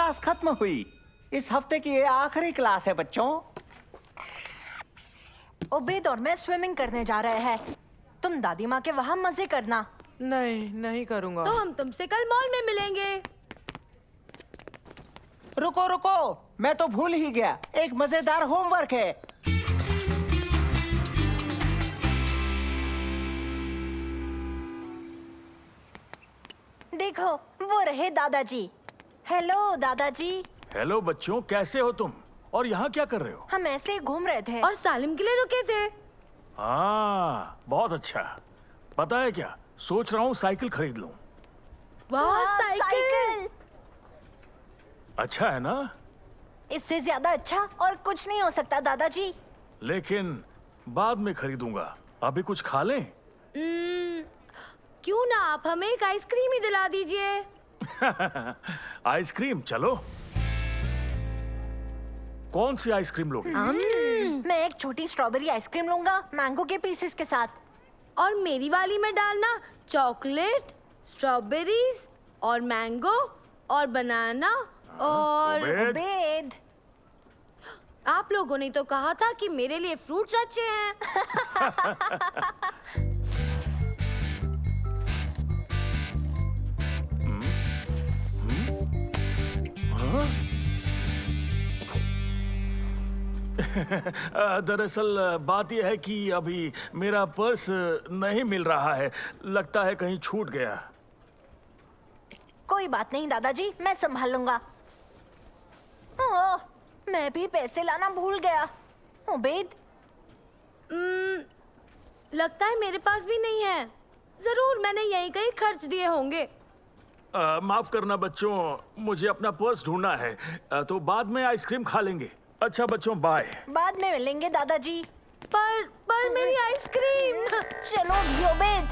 Class खत्म हुई। इस हफ्ते की ये आखिरी क्लास है बच्चों। उबैद और मैं स्विमिंग करने जा रहे हैं। तुम दादी माँ के वहाँ मजे करना। नहीं करूँगा। तो हम तुमसे कल मॉल में मिलेंगे। रुको रुको, मैं तो भूल ही गया, एक मजेदार होमवर्क है। देखो, वो रहे दादाजी। हेलो दादाजी। हेलो बच्चों, कैसे हो तुम? और यहाँ क्या कर रहे हो? हम ऐसे ही घूम रहे थे। और सालिम के लिए रुके थे। हाँ, बहुत अच्छा। पता है क्या, सोच रहा हूँ साइकिल खरीद लूं। वाह, साइकिल। अच्छा है ना? इससे ज्यादा अच्छा और कुछ नहीं हो सकता दादाजी। लेकिन बाद में खरीदूंगा, अभी कुछ खा लें। क्यों ना आप हमें एक आइसक्रीम ही दिला दीजिए। आइसक्रीम, चलो। कौन सी आइसक्रीम लोगे? मैं एक छोटी स्ट्रॉबेरी आइसक्रीम लूंगा, मैंगो के पीसेस के साथ। और मेरी वाली में डालना चॉकलेट, स्ट्रॉबेरीज और मैंगो और बनाना और उबैद, उबैद, आप लोगों ने तो कहा था कि मेरे लिए फ्रूट्स अच्छे हैं। दरअसल बात यह है कि अभी मेरा पर्स नहीं मिल रहा है, लगता है कहीं छूट गया। कोई बात नहीं दादाजी, मैं संभाल लूंगा। ओह, मैं भी पैसे लाना भूल गया। उबैद, लगता है मेरे पास भी नहीं है। जरूर मैंने यहीं कहीं खर्च दिए होंगे। माफ करना बच्चों, मुझे अपना पर्स ढूंढना है। तो बाद में आइसक्रीम खा लेंगे। अच्छा बच्चों, बाय। बाद में मिलेंगे दादाजी। पर मेरी आइसक्रीम। चलो भी उबैद।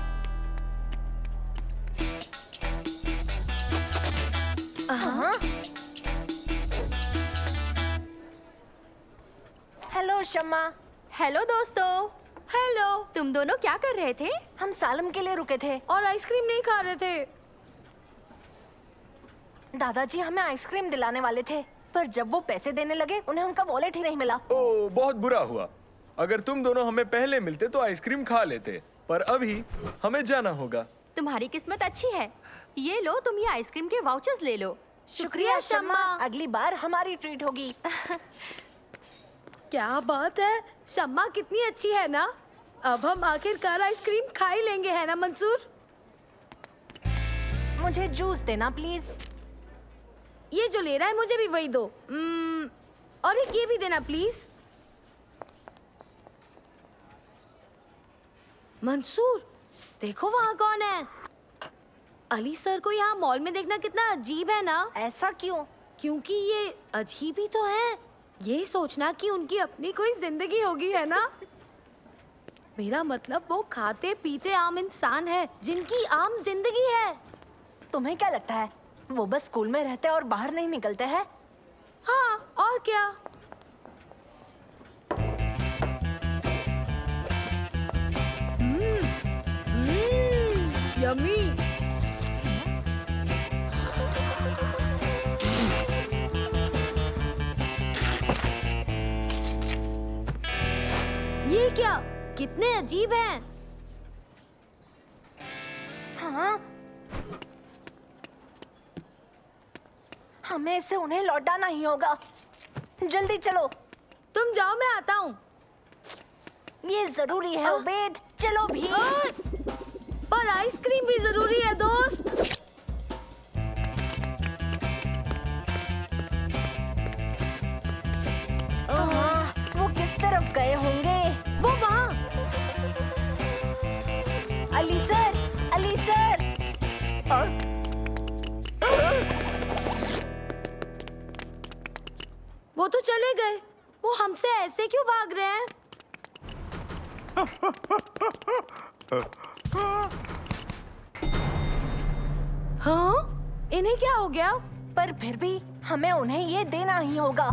हेलो शम्मा। हेलो दोस्तों। हेलो। तुम दोनों क्या कर रहे थे? हम सालम के लिए रुके थे। और आइसक्रीम नहीं खा रहे थे। दादाजी हमें आइसक्रीम दिलाने वाले थे, पर जब वो पैसे देने लगे उन्हें उनका वॉलेट ही नहीं मिला। ओह, बहुत बुरा हुआ। अगर तुम दोनों हमें पहले मिलते तो आइसक्रीम खा लेते, पर अभी हमें जाना होगा। तुम्हारी किस्मत अच्छी है। ये लो, तुम ये आइसक्रीम के वाउचर्स ले लो। शुक्रिया शम्मा, अगली बार हमारी ट्रीट होगी। क्या बात है, शम्मा कितनी अच्छी है ना। अब हम आखिरकार आइसक्रीम खा ही लेंगे, है ना मंसूर? मुझे जूस देना प्लीज। ये जो ले रहा है मुझे भी वही दो। और एक ये भी देना प्लीज। मंसूर, देखो वहाँ कौन है। अली सर को यहाँ मॉल में देखना कितना अजीब है ना। ऐसा क्यों? क्योंकि ये अजीब ही तो है। ये सोचना कि उनकी अपनी कोई जिंदगी होगी, है ना। मेरा मतलब वो खाते पीते आम इंसान है जिनकी आम जिंदगी है। तुम्हें क्या लगता है वो बस स्कूल में रहते हैं और बाहर नहीं निकलते हैं? हाँ, और क्या। यम्मी। ये क्या, कितने अजीब हैं। हाँ, हमें इसे उन्हें लौटाना ही होगा। जल्दी चलो। तुम जाओ, मैं आता हूँ। ये जरूरी है उबैद, चलो भी। पर आइसक्रीम भी जरूरी है दोस्त। वो किस तरफ गए होंगे? वो वहाँ। Ali sir, Ali sir. वो तो चले गए। वो हमसे ऐसे क्यों भाग रहे हैं? हाँ? इन्हें क्या हो गया? पर फिर भी हमें उन्हें ये देना ही होगा।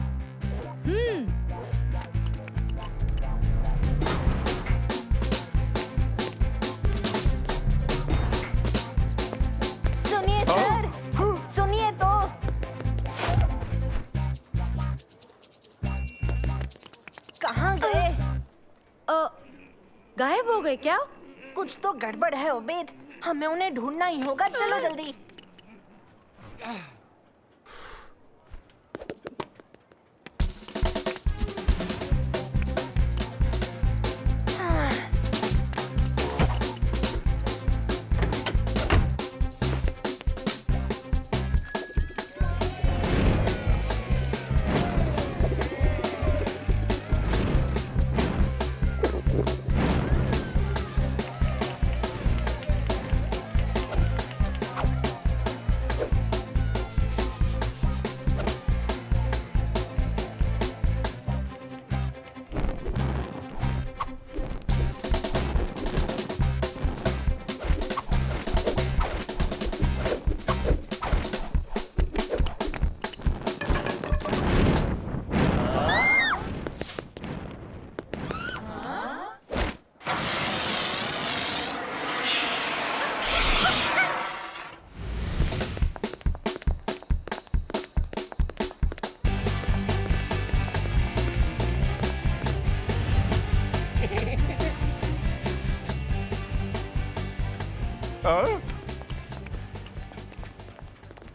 सुनिए सर, सुनिए तो। गए क्या? कुछ तो गड़बड़ है उबैद, हमें उन्हें ढूंढना ही होगा। चलो जल्दी।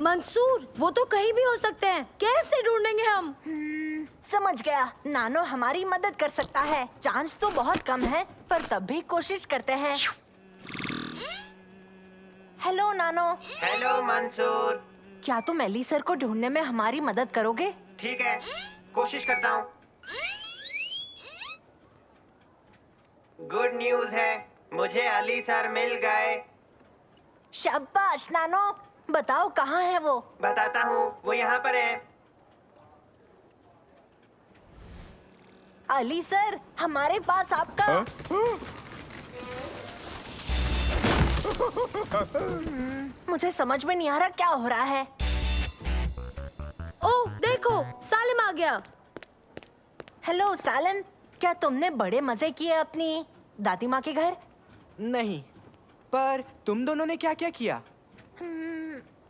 मंसूर, वो तो कहीं भी हो सकते हैं, कैसे ढूंढेंगे हम? समझ गया, नानो हमारी मदद कर सकता है। चांस तो बहुत कम है, पर तब भी कोशिश करते हैं। हेलो नानो। हेलो मंसूर। क्या तुम एली सर को ढूंढने में हमारी मदद करोगे? ठीक है, कोशिश करता हूँ। गुड न्यूज़ है, मुझे अली सर मिल गए। शाबाश नानो। बताओ कहाँ है वो? बताता हूँ, वो यहाँ पर है। अली सर, हमारे पास आपका मुझे समझ में नहीं आ रहा क्या हो रहा है। ओह देखो, सालिम आ गया। हेलो सालिम, क्या तुमने बड़े मजे किए अपनी दादी माँ के घर? नहीं, पर तुम दोनों ने क्या क्या किया?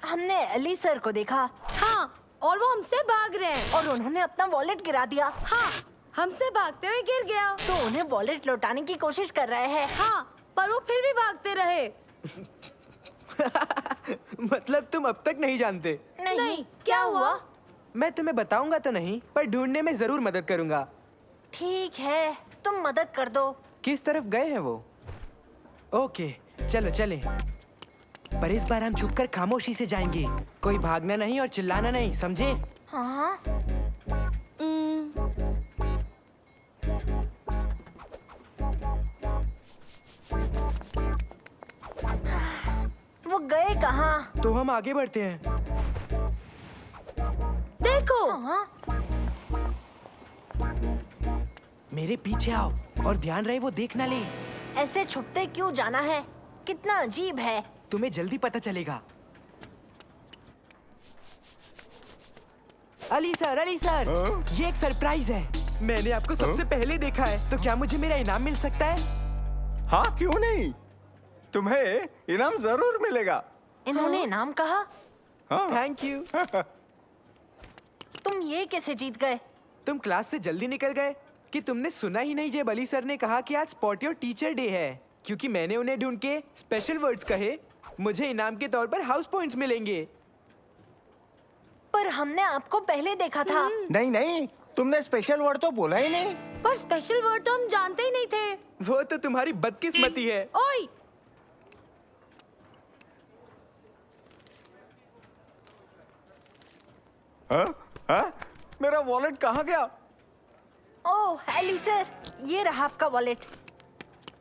हमने अली सर को देखा हाँ, और वो हमसे भाग रहे हैं। और उन्होंने अपना वॉलेट गिरा दिया। हाँ, हमसे भागते हुए गिर गया। तो उन्हें वॉलेट लौटाने की कोशिश कर रहे हैं। हाँ, पर वो फिर भी भागते रहे। मतलब तुम अब तक नहीं जानते? नहीं, क्या हुआ? मैं तुम्हें बताऊंगा तो नहीं, पर ढूंढने में जरूर मदद करूंगा। ठीक है, तुम मदद कर दो। किस तरफ गए हैं वो? ओके, चलो चलें। पर इस बार हम छुपकर खामोशी से जाएंगे। कोई भागना नहीं और चिल्लाना नहीं, समझे? हाँ। वो गए कहाँ? तो हम आगे बढ़ते हैं। देखो, हाँ? मेरे पीछे आओ और ध्यान रहे वो देख ना ले। ऐसे छुपते क्यों जाना है? कितना अजीब है। तुम्हें जल्दी पता चलेगा। अली सर, ये एक सरप्राइज है। मैंने आपको सबसे पहले देखा है, तो क्या मुझे मेरा इनाम मिल सकता है? हाँ, क्यों नहीं, तुम्हें इनाम जरूर मिलेगा। इन्होंने नाम कहा? हाँ। Thank you. तुम ये कैसे जीत गए? तुम क्लास से जल्दी निकल गए कि तुमने सुना ही नहीं जब अली सर ने कहा कि आज स्पॉट योर टीचर डे है। क्योंकि मैंने उन्हें ढूंढ के स्पेशल वर्ड्स कहे, मुझे इनाम के तौर पर हाउस पॉइंट्स मिलेंगे। पर हमने आपको पहले देखा था। नहीं नहीं, तुमने स्पेशल वर्ड तो बोला ही नहीं। पर स्पेशल वर्ड तो हम जानते ही नहीं थे। वो तो तुम्हारी बदकिस्मती है। ओए, हाँ? हाँ? मेरा वॉलेट कहाँ गया? ओह एली सर, ये रहा आपका वॉलेट।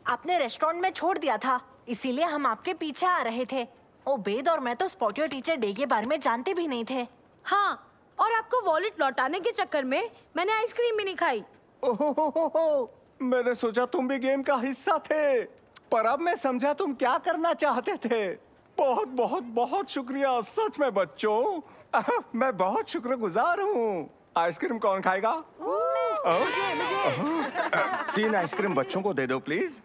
आपने रेस्टोरेंट में छोड़ दिया था, इसीलिए हम आपके पीछे आ रहे थे। ओबेद और मैं तो स्पॉट योर टीचर डे के बारे में जानते भी नहीं थे। हाँ, और आपको वॉलेट लौटाने के चक्कर में मैंने आइसक्रीम भी नहीं खाई। ओहो, मैंने सोचा तुम भी गेम का हिस्सा थे, पर अब मैं समझा तुम क्या करना चाहते थे। बहुत बहुत बहुत शुक्रिया, सच में बच्चों। मैं बहुत शुक्रगुजार हूँ। आइसक्रीम कौन खाएगा? मुझे 3 आइसक्रीम बच्चों को दे दो प्लीज।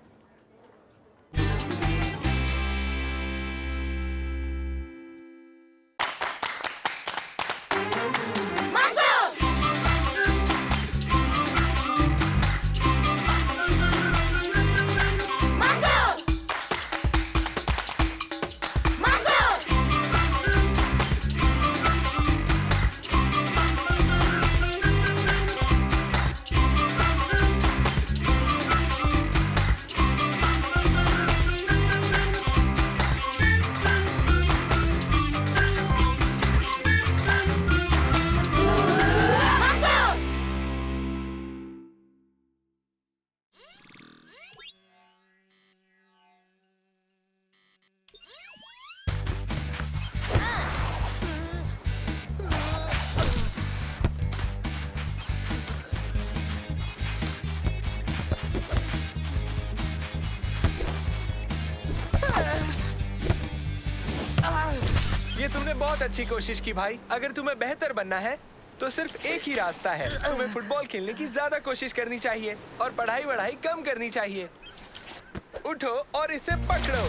ये तुमने बहुत अच्छी कोशिश की भाई। अगर तुम्हें बेहतर बनना है तो सिर्फ एक ही रास्ता है, तुम्हें फुटबॉल खेलने की ज्यादा कोशिश करनी चाहिए और पढ़ाई कम करनी चाहिए। उठो और इसे पकड़ो।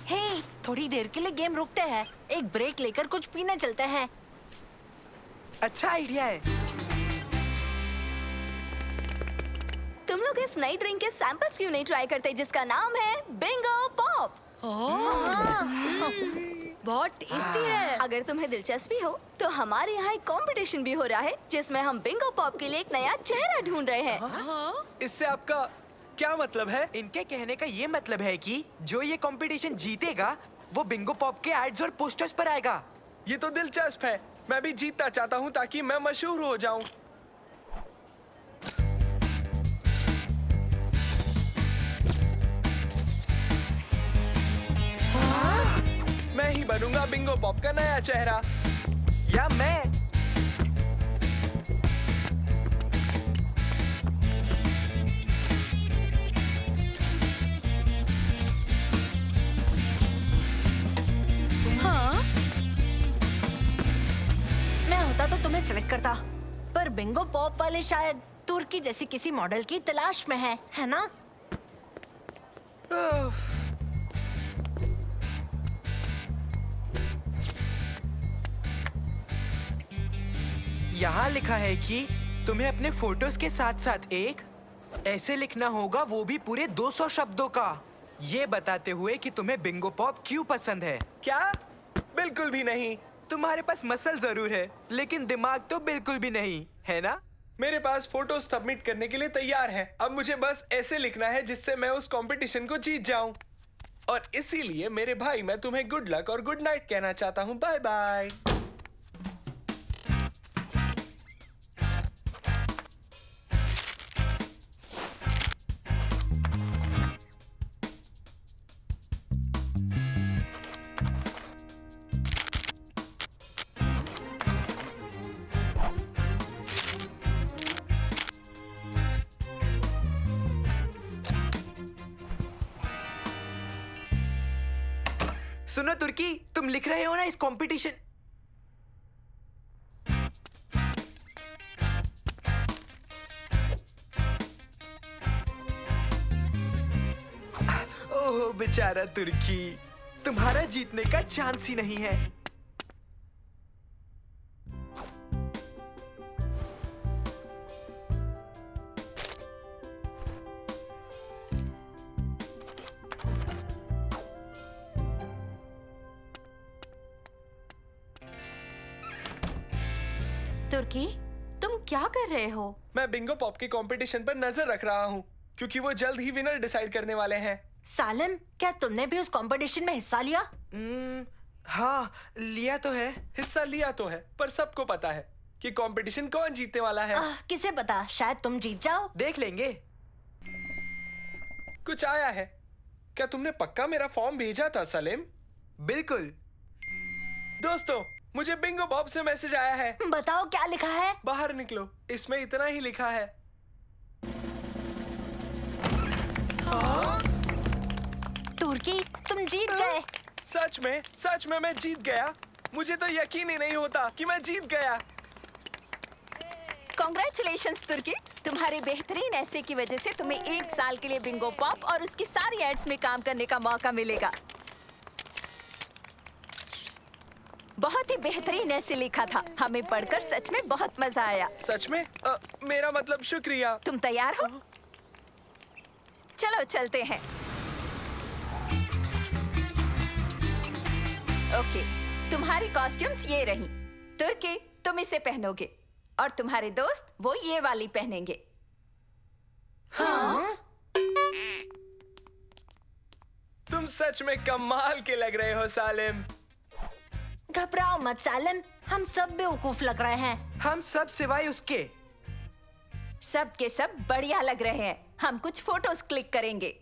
हे, थोड़ी देर के लिए गेम रुकते हैं, एक ब्रेक लेकर कुछ पीने चलते हैं। अच्छा आइडिया है। तुम लोग इस नई ड्रिंक के सैंपल्स क्यों नहीं ट्राई करते जिसका नाम है बिंगो पॉप? बहुत टेस्टी है। अगर तुम्हें दिलचस्पी हो तो हमारे यहाँ एक कंपटीशन भी हो रहा है जिसमें हम बिंगो पॉप के लिए एक नया चेहरा ढूंढ रहे हैं। इससे आपका क्या मतलब है? इनके कहने का ये मतलब है कि जो ये कंपटीशन जीतेगा वो बिंगो पॉप के एड्स और पोस्टर्स पर आएगा। ये तो दिलचस्प है। मैं भी जीतना चाहता हूँ ताकि मैं मशहूर हो जाऊं। मैं ही बनूंगा बिंगो पॉप का नया चेहरा। या मैं। मैं होता तो तुम्हें सिलेक्ट करता, पर बिंगो पॉप वाले शायद तुर्की जैसी किसी मॉडल की तलाश में है ना? यहाँ लिखा है कि तुम्हें अपने फोटोज के साथ साथ एक ऐसे लिखना होगा, वो भी पूरे 200 शब्दों का, ये बताते हुए कि तुम्हें बिंगो पॉप क्यों पसंद है। क्या? बिल्कुल भी नहीं। तुम्हारे पास मसल जरूर है लेकिन दिमाग तो बिल्कुल भी नहीं है ना? मेरे पास फोटो सबमिट करने के लिए तैयार है। अब मुझे बस ऐसे लिखना है जिससे मैं उस कंपटीशन को जीत जाऊं। और इसीलिए मेरे भाई मैं तुम्हें गुड लक और गुड नाइट कहना चाहता हूं। Bye bye. सुनो तुर्की, तुम लिख रहे हो ना इस कंपटीशन। ओह बेचारा तुर्की, तुम्हारा जीतने का चांस ही नहीं है। तुर्की, तुम क्या कर रहे हो? मैं बिंगो पॉप के कंपटीशन पर नजर रख रहा हूँ क्योंकि वो जल्द ही विनर डिसाइड करने वाले हैं। सालिम, क्या तुमने भी उस कंपटीशन में हिस्सा लिया? हाँ, लिया तो है। हिस्सा लिया तो है, पर सबको पता है कि कंपटीशन कौन जीतने वाला है। किसे पता, शायद तुम जीत जाओ। देख लेंगे। कुछ आया है। क्या तुमने पक्का मेरा फॉर्म भेजा था सलीम? बिल्कुल। दोस्तों, मुझे बिंगो पॉप से मैसेज आया है। बताओ क्या लिखा है? बाहर निकलो, इसमें इतना ही लिखा है। तुर्की, तुम जीत गए। सच में मैं जीत गया। मुझे तो यकीन ही नहीं होता कि मैं जीत गया। कॉन्ग्रेचुलेशंस तुर्की, तुम्हारे बेहतरीन ऐसे की वजह से तुम्हें 1 साल के लिए बिंगो पॉप और उसकी सारी एड्स में काम करने का मौका मिलेगा। बहुत ही बेहतरीन ऐसे लिखा था, हमें पढ़कर सच में बहुत मजा आया। सच में? मेरा मतलब शुक्रिया। तुम तैयार हो? चलो चलते हैं। ओके, तुम्हारी कॉस्ट्यूम्स ये रही। तुर्की, तुम इसे पहनोगे और तुम्हारे दोस्त वो ये वाली पहनेंगे। हाँ? तुम सच में कमाल के लग रहे हो सालिम। घबराओ मत सालिम, हम सब बेवकूफ लग रहे हैं। हम सब सिवाय उसके। सब के सब बढ़िया लग रहे हैं। हम कुछ फोटोज क्लिक करेंगे।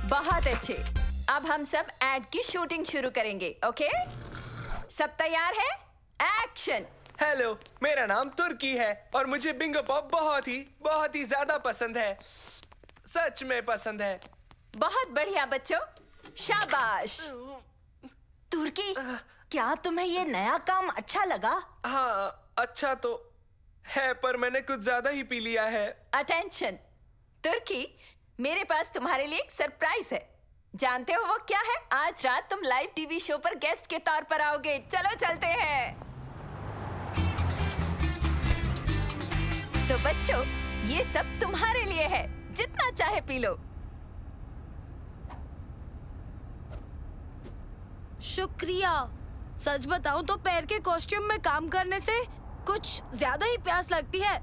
बहुत अच्छे। अब हम सब एड की शूटिंग शुरू करेंगे। ओके, सब तैयार है? एक्शन। हेलो, मेरा नाम तुर्की है और मुझे बिंगो पॉप बहुत ही ज्यादा पसंद है। सच में पसंद है। बहुत बढ़िया बच्चों, शाबाश। तुर्की, क्या तुम्हें ये नया काम अच्छा लगा? हाँ, अच्छा तो है, पर मैंने कुछ ज्यादा ही पी लिया है। अटेंशन तुर्की, मेरे पास तुम्हारे लिए एक सरप्राइज है। जानते हो वो क्या है? आज रात तुम लाइव टीवी शो पर गेस्ट के तौर पर आओगे। चलो चलते हैं। तो बच्चों, ये सब तुम्हारे लिए है, जितना चाहे पी लो। शुक्रिया। सच बताऊं तो पैर के कॉस्ट्यूम में काम करने से कुछ ज्यादा ही प्यास लगती है।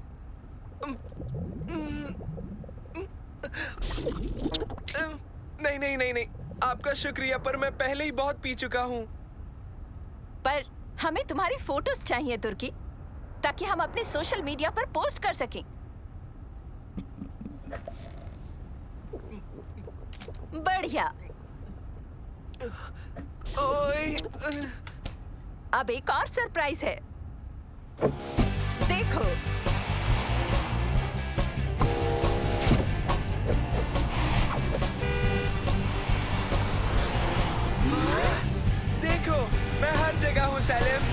नहीं, आपका शुक्रिया, पर मैं पहले ही बहुत पी चुका हूँ। पर हमें तुम्हारी फोटोज चाहिए तुर्की, ताकि हम अपने सोशल मीडिया पर पोस्ट कर सकें। बढ़िया। ओए, अब एक और सरप्राइज है। देखो, देखो, मैं हर जगह हूँ सैलिम।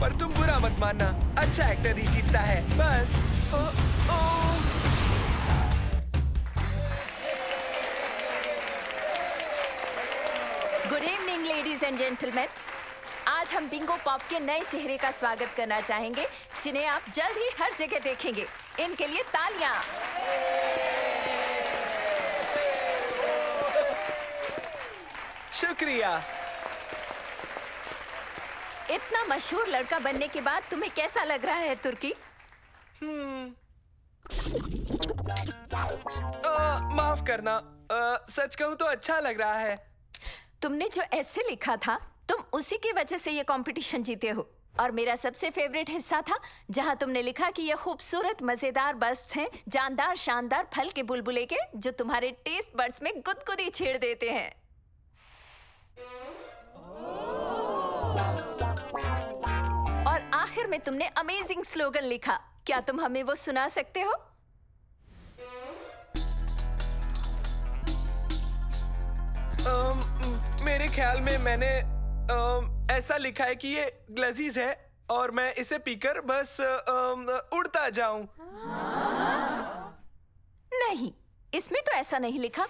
पर तुम बुरा मत मानना, अच्छा एक्टर ही जीतता है, बस। ओ, ओ। Good evening ladies and gentleman. आज हम बिंगो पॉप के नए चेहरे का स्वागत करना चाहेंगे, जिन्हें आप जल्द ही हर जगह देखेंगे। इनके लिए तालियां। शुक्रिया। इतना मशहूर लड़का बनने के बाद तुम्हें कैसा लग रहा है तुर्की? माफ करना, सच कहूँ तो अच्छा लग रहा है। तुमने जो ऐसे लिखा था, तुम उसी की वजह से ये कंपटीशन जीते हो। और मेरा सबसे फेवरेट हिस्सा था जहां तुमने लिखा कि ये खूबसूरत मजेदार बस्ट हैं, जानदार शानदार फल के बुलबुले के, जो तुम्हारे टेस्ट बड्स में गुदगुदी छेड़ देते हैं। और आखिर में तुमने अमेजिंग स्लोगन लिखा। क्या तुम हमें वो सुना सकते हो? मेरे ख्याल में मैंने ऐसा लिखा है कि ये लजीज है और मैं इसे पीकर बस उड़ता जाऊं। नहीं, इसमें तो ऐसा नहीं लिखा।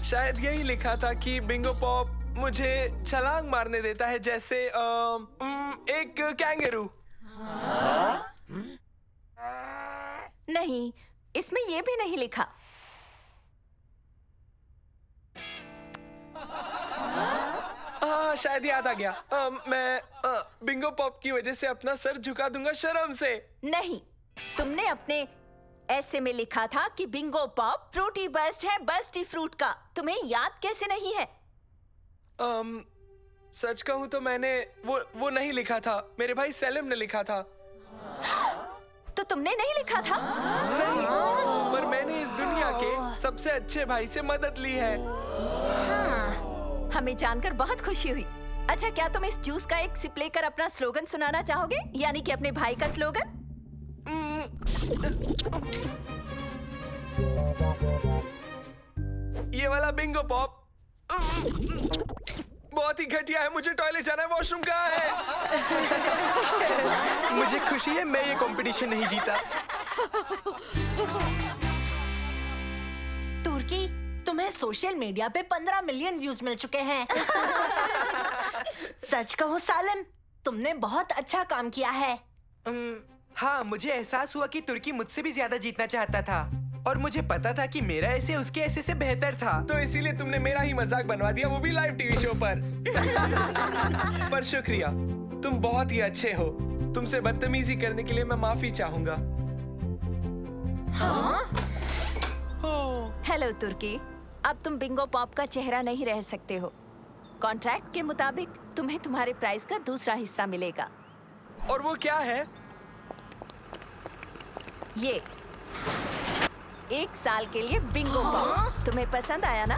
शायद यही लिखा था कि बिंगो पॉप मुझे छलांग मारने देता है, जैसे एक कैंगरू। नहीं, इसमें ये भी नहीं लिखा। हाँ, शायद याद आ गया। मैं बिंगो पॉप की वजह से अपना सर झुका दूंगा शर्म से। नहीं, तुमने अपने ऐसे में लिखा था कि बिंगो पॉप फ्रूटी बस्ट है, बस्टी फ्रूट का। तुम्हें याद कैसे नहीं है? सच कहूँ तो मैंने वो नहीं लिखा था, मेरे भाई सेलिम ने लिखा था। तो तुमने नहीं लिखा था? नहीं, पर मैंने इस दुनिया के सबसे अच्छे भाई से मदद ली है। हमें जानकर बहुत खुशी हुई। अच्छा, क्या तुम इस जूस का एक सिप लेकर अपना स्लोगन सुनाना चाहोगे, यानी कि अपने भाई का स्लोगन? ये वाला बिंगो पॉप बहुत ही घटिया है। मुझे टॉयलेट जाना है, वॉशरूम कहाँ है? मुझे खुशी है मैं ये कंपटीशन नहीं जीता। तुर्की, तुम्हें सोशल मीडिया पे 15 मिलियन व्यूज मिल चुके हैं। सच कहो सालिम, तुमने बहुत अच्छा काम किया है। हाँ, मुझे एहसास हुआ कि तुर्की मुझसे भी ज्यादा जीतना चाहता था और मुझे पता था कि मेरा ऐसे उसके ऐसे से बेहतर था। तो इसीलिए तुमने मेरा ही मजाक बनवा दिया, वो भी लाइव टीवी शो पर। पर शुक्रिया, तुम बहुत ही अच्छे हो। तुमसे बदतमीजी करने के लिए मैं माफी चाहूंगा। हेलो तुर्की, अब तुम बिंगो पॉप का चेहरा नहीं रह सकते हो। कॉन्ट्रैक्ट के मुताबिक तुम्हें तुम्हारे प्राइस का दूसरा हिस्सा मिलेगा। और वो क्या है? ये 1 साल के लिए बिंगो पॉप। तुम्हें पसंद आया ना?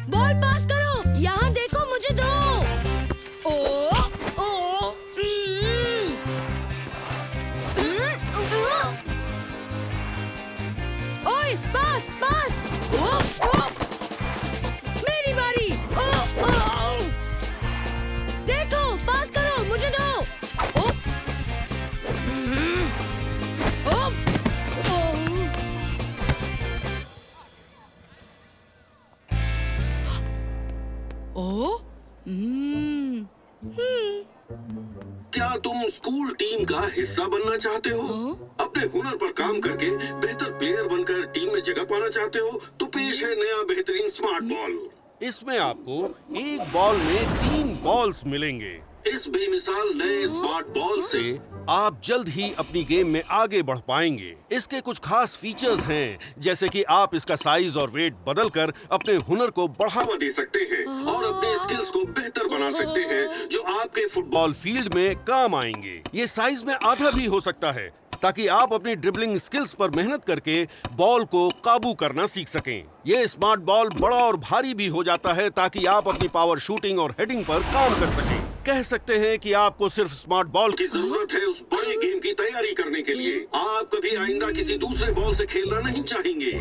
बॉल पास करो, यहाँ देखो, मुझे दो। ओ, ओ, ओए, पास, पास। ओ, ओ, मेरी बारी। ओ, ओ, देखो, पास करो, मुझे दो। ओ, ओ, ओ, ओ, क्या तुम स्कूल टीम का हिस्सा बनना चाहते हो? अपने हुनर पर काम करके बेहतर प्लेयर बनकर टीम में जगह पाना चाहते हो? तो पेश है नया बेहतरीन स्मार्ट बॉल। इसमें आपको एक बॉल में 3 बॉल्स मिलेंगे। इस बेमिसाल नए स्मार्ट बॉल से आप जल्द ही अपनी गेम में आगे बढ़ पाएंगे। इसके कुछ खास फीचर्स हैं, जैसे कि आप इसका साइज और वेट बदलकर अपने हुनर को बढ़ावा दे सकते हैं और अपने स्किल्स को बेहतर बना सकते हैं, जो आपके फुटबॉल फील्ड में काम आएंगे। ये साइज में आधा भी हो सकता है, ताकि आप अपनी ड्रिबलिंग स्किल्स पर मेहनत करके बॉल को काबू करना सीख सकें। ये स्मार्ट बॉल बड़ा और भारी भी हो जाता है, ताकि आप अपनी पावर शूटिंग और हेडिंग पर काम कर सकें। कह सकते हैं कि आपको सिर्फ स्मार्ट बॉल की जरूरत है उस बड़े गेम की तैयारी करने के लिए। आप कभी आइंदा किसी दूसरे बॉल से खेलना नहीं चाहेंगे।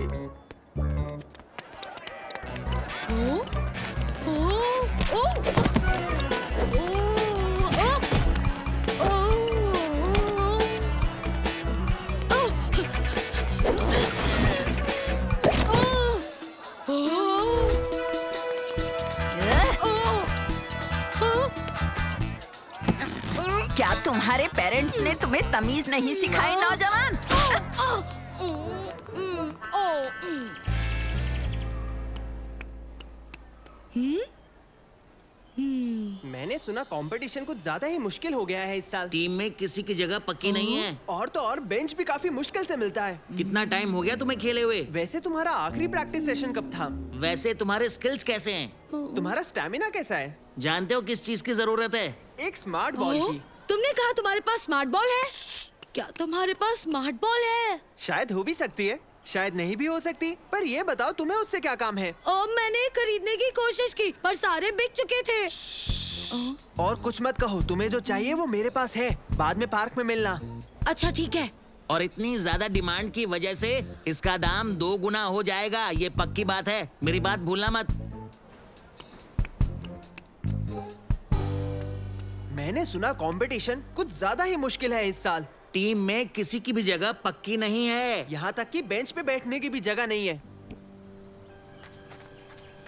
क्या तुम्हारे पेरेंट्स ने तुम्हें तमीज नहीं सिखाई, नौजवान? मैंने सुना कंपटीशन कुछ ज्यादा ही मुश्किल हो गया है इस साल। टीम में किसी की जगह पक्की नहीं है। और तो और बेंच भी काफी मुश्किल से मिलता है। कितना टाइम हो गया तुम्हें खेले हुए? वैसे तुम्हारा आखिरी प्रैक्टिस सेशन कब था? वैसे तुम्हारे स्किल्स कैसे हैं? तुम्हारा स्टैमिना कैसा है? जानते हो किस चीज की जरूरत है? एक स्मार्ट बॉल की। तुमने कहा तुम्हारे पास स्मार्ट बॉल है? क्या तुम्हारे पास स्मार्ट बॉल है? शायद हो भी सकती है, शायद नहीं भी हो सकती। पर ये बताओ, तुम्हें उससे क्या काम है? मैंने खरीदने की कोशिश की, पर सारे बिक चुके थे। और कुछ मत कहो, तुम्हें जो चाहिए वो मेरे पास है। बाद में पार्क में मिलना। अच्छा ठीक है। और इतनी ज्यादा डिमांड की वजह से इसका दाम 2 गुना हो जाएगा, ये पक्की बात है। मेरी बात भूलना मत। मैंने सुना कंपटीशन कुछ ज्यादा ही मुश्किल है इस साल। टीम में किसी की भी जगह पक्की नहीं है। यहाँ तक कि बेंच पे बैठने की भी जगह नहीं है।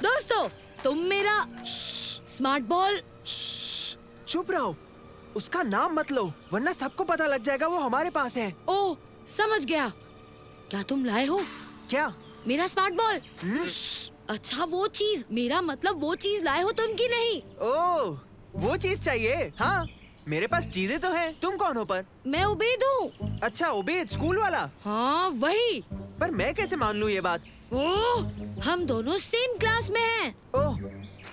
दोस्तों, तुम मेरा स्मार्ट बॉल। चुप रहो, उसका नाम मत लो, वरना सबको पता लग जाएगा वो हमारे पास है। ओह, समझ गया। क्या तुम लाए हो? क्या? मेरा स्मार्ट बॉल। अच्छा, वो चीज, मेरा मतलब वो चीज लाए हो तुम की नहीं? ओह, वो चीज चाहिए? हाँ, मेरे पास चीजें तो हैं। तुम कौन हो पर? मैं उबैद हूँ। अच्छा, उबैद, स्कूल वाला? हाँ, वही। पर मैं कैसे मान लूँ ये बात? ओह, हम दोनों सेम क्लास में हैं। ओह,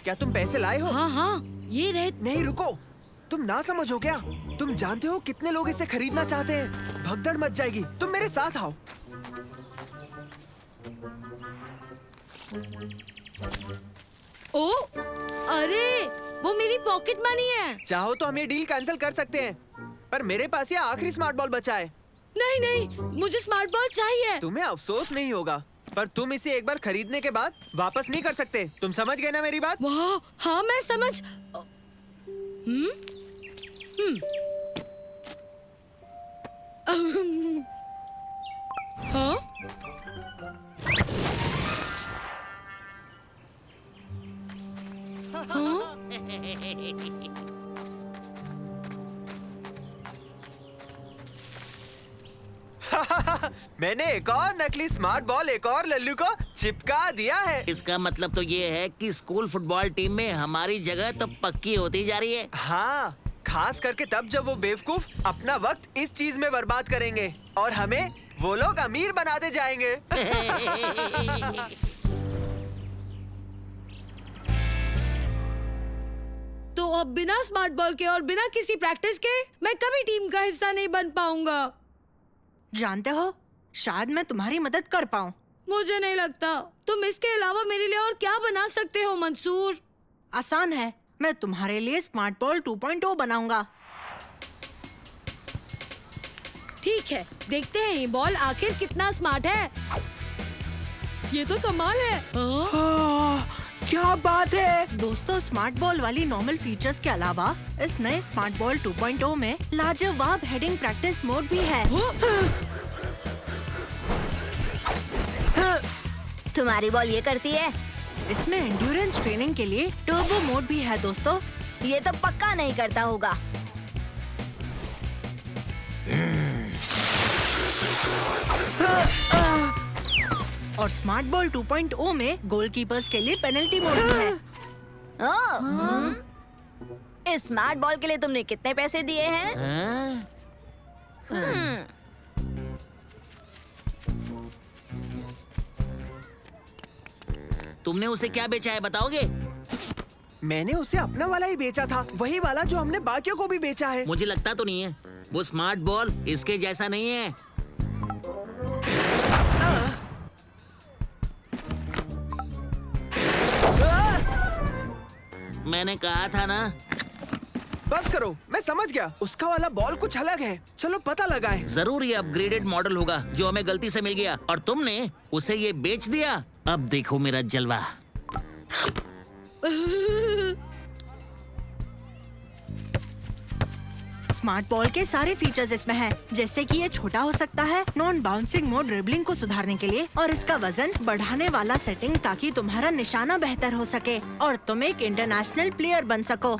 क्या तुम पैसे लाए हो? हाँ हाँ, ये रहे। नहीं, रुको, तुम ना समझो क्या? तुम जानते हो कितने लोग इसे खरीदना चाहते हैं? भगदड़ मच जाएगी, तुम मेरे साथ आओ। ओह, अरे, वो मेरी पॉकेट मनी है। चाहो तो हम ये डील कैंसिल कर सकते हैं, पर मेरे पास ये आखिरी स्मार्ट बॉल बचा है। नहीं नहीं, मुझे स्मार्ट बॉल चाहिए। तुम्हें अफसोस नहीं होगा, पर तुम इसे एक बार खरीदने के बाद वापस नहीं कर सकते। तुम समझ गए ना मेरी बात? वाह, हाँ मैं समझ। हाँ? मैंने एक और नकली स्मार्ट बॉल एक और लल्लू को चिपका दिया है। इसका मतलब तो ये है कि स्कूल फुटबॉल टीम में हमारी जगह तो पक्की होती जा रही है। हाँ, खास करके तब जब वो बेवकूफ अपना वक्त इस चीज में बर्बाद करेंगे और हमें वो लोग अमीर बनाते जाएंगे। तो अब बिना स्मार्ट बॉल के और बिना किसी प्रैक्टिस के मैं कभी टीम का हिस्सा नहीं बन पाऊंगा। जानते हो, शायद मैं तुम्हारी मदद कर पाऊं। मुझे नहीं लगता। तुम इसके अलावा मेरे लिए और क्या बना सकते हो मंसूर? आसान है, मैं तुम्हारे लिए स्मार्ट बॉल 2.0 बनाऊंगा। ठीक है, देखते हैं ये बॉल आखिर कितना स्मार्ट है। ये तो कमाल है। क्या बात है? दोस्तों, स्मार्ट बॉल वाली नॉर्मल फीचर्स के अलावा इस नए स्मार्ट बॉल 2.0 में लाजवाब हेडिंग प्रैक्टिस मोड भी है। तुम्हारी बॉल ये करती है? इसमें एंड्योरेंस ट्रेनिंग के लिए टर्बो मोड भी है दोस्तों। ये तो पक्का नहीं करता होगा। और स्मार्ट बॉल 2.0 में गोलकीपर्स के लिए पेनल्टी मोड भी है। इस स्मार्ट बॉल के लिए तुमने कितने पैसे दिए हैं? तुमने उसे क्या बेचा है बताओगे? मैंने उसे अपना वाला ही बेचा था, वही वाला जो हमने बाकियों को भी बेचा है। मुझे लगता तो नहीं है। वो स्मार्ट बॉल इसके जैसा नहीं है। मैंने कहा था ना। बस करो, मैं समझ गया। उसका वाला बॉल कुछ अलग है। चलो पता लगाएं। जरूर ये अपग्रेडेड मॉडल होगा जो हमें गलती से मिल गया और तुमने उसे ये बेच दिया। अब देखो मेरा जलवा। स्मार्ट बॉल के सारे फीचर्स इसमें हैं, जैसे कि ये छोटा हो सकता है, नॉन बाउंसिंग मोड ड्रिबलिंग को सुधारने के लिए, और इसका वजन बढ़ाने वाला सेटिंग ताकि तुम्हारा निशाना बेहतर हो सके और तुम एक इंटरनेशनल प्लेयर बन सको।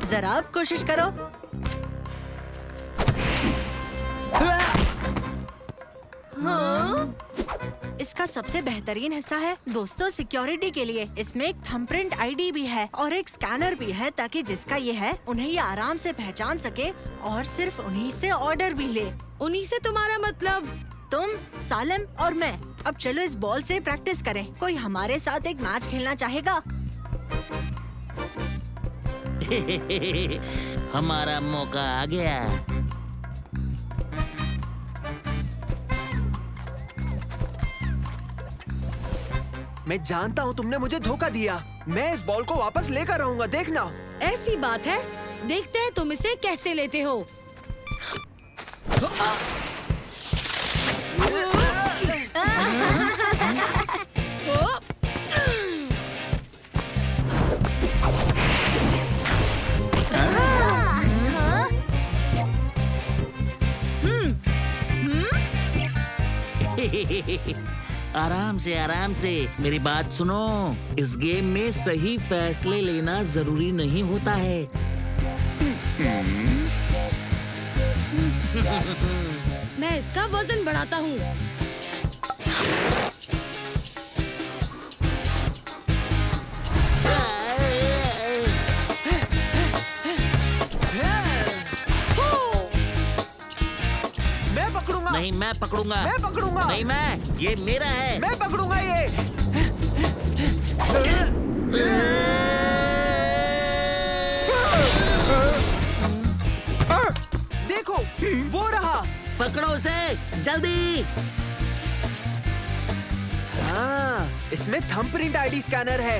जरा अब कोशिश करो। इसका सबसे बेहतरीन हिस्सा है दोस्तों सिक्योरिटी के लिए। इसमें एक थंबप्रिंट आईडी भी है और एक स्कैनर भी है ताकि जिसका ये है उन्हें ये आराम से पहचान सके और सिर्फ उन्हीं से ऑर्डर भी ले। उन्हीं से तुम्हारा मतलब? तुम, सालिम और मैं। अब चलो इस बॉल से प्रैक्टिस करें। कोई हमारे साथ एक मैच खेलना चाहेगा? हमारा मौका आ गया। मैं जानता हूँ तुमने मुझे धोखा दिया। मैं इस बॉल को वापस लेकर आऊंगा, देखना। ऐसी बात है, देखते हैं तुम इसे कैसे लेते हो। आराम से मेरी बात सुनो। इस गेम में सही फैसले लेना जरूरी नहीं होता है। मैं इसका वजन बढ़ाता हूँ। मैं पकड़ूंगा। नहीं, मैं पकड़ूंगा। मैं पकड़ूंगा। नहीं, मैं। ये मेरा है। मैं पकड़ूंगा ये। देखो, वो रहा। पकड़ो उसे, जल्दी। हाँ, इसमें थंबप्रिंट आईडी स्कैनर है।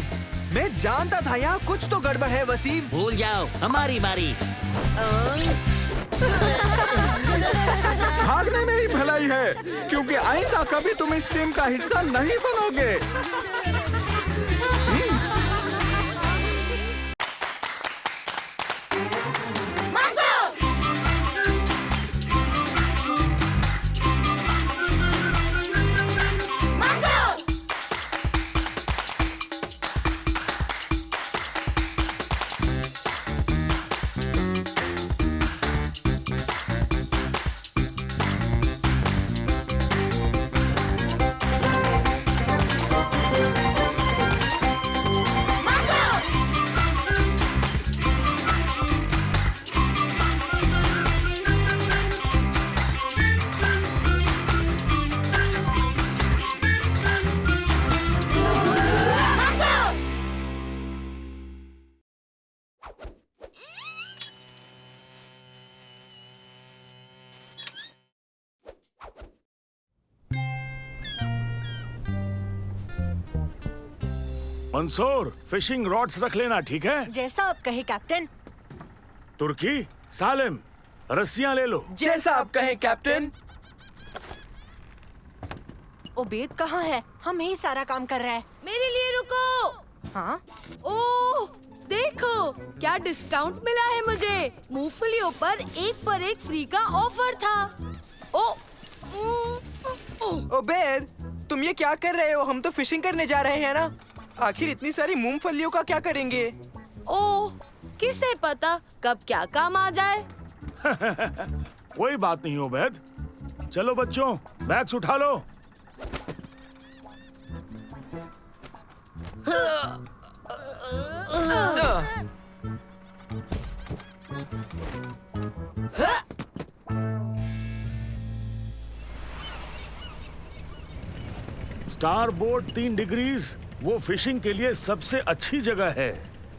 मैं जानता था यहाँ कुछ तो गड़बड़ है वसीम। भूल जाओ, हमारी बारी। भागने में ही भलाई है, क्योंकि आइंदा कभी तुम इस टीम का हिस्सा नहीं बनोगे। मंसूर, फिशिंग रॉड्स रख लेना, ठीक है? जैसा आप कहे कैप्टन। तुर्की, सालिम, रस्सियां ले लो। जैसा आप कहें कैप्टन। ओबेद कहाँ है? हम ही सारा काम कर रहे हैं। मेरे लिए रुको। हाँ? ओह, देखो क्या डिस्काउंट मिला है मुझे। मूंगफलियों पर एक फ्री का ऑफर था। ओबेद, तुम ये क्या कर रहे हो? हम तो फिशिंग करने जा रहे हैं ना। आखिर इतनी सारी मूंगफलियों का क्या करेंगे? ओह, किसे पता कब क्या काम आ जाए। कोई बात नहीं उबैद। चलो बच्चों, बैग्स उठा लो। स्टार बोर्ड 3 डिग्रीज वो फिशिंग के लिए सबसे अच्छी जगह है।